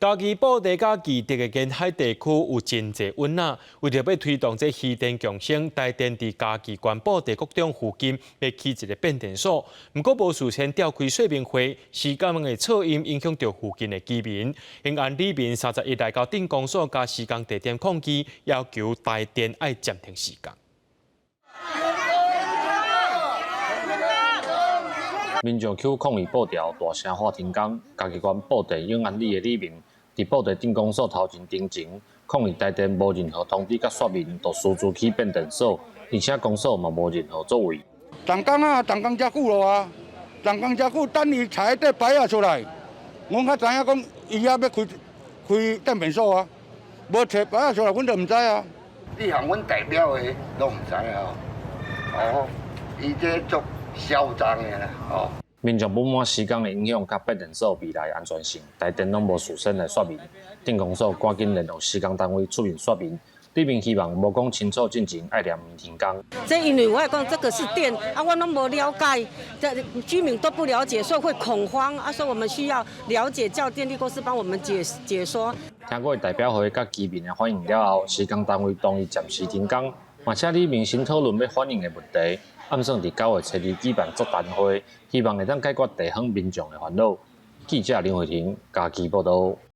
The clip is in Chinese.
嘉义布袋甲基地的沿海地区有真侪温仔，为着要推动这渔电共生，台电伫嘉义县布袋国中附近要起一个变电所，不过无事先召开说明会，时间的噪音影响到附近的居民。因按里面31来到电工所甲施工地点抗议，要求台电爱暂停施工。 民众去抗议布条，大声喊停工。嘉义县布袋永安里的里面，伫布袋电工所头前顶前抗议台电无任何通知甲说明，就私自起变电所，而且公所嘛无任何作为。动工啊，动工遮久咯啊，动工遮久，等伊柴底摆啊出来，阮较知影讲伊也要开电变所啊，无摕摆啊出来，阮就唔知啊。你向阮代表的拢唔知啊，哦，伊这足嚣张的啦，哦。 民众不满施工的影响甲变电所未来安全性，台电拢无事先来说明，电工所赶紧联络施工单位出面说明。里面希望无讲清楚进前爱2年停工。这因为我讲这个是电啊，我拢无了解，这居民都不了解，所以会恐慌啊，所以我们需要了解，叫电力公司帮我们解说。听过代表会甲居民的反映了后，施工单位同意暂时停工，而且里面先讨论要反映的问题。 暗算伫9月初2举办座谈会，希望会当解决地方民众的烦恼。记者林慧婷，嘉义报道。